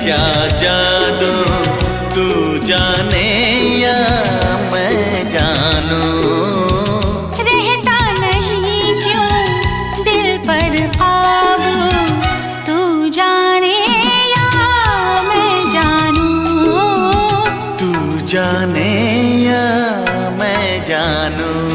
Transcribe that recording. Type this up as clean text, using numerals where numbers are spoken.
क्या जादू, तू जाने या मैं जानूं। रहता नहीं क्यों दिल पर काबू, तू जाने या मैं जानूं। तू जाने या मैं जानूं।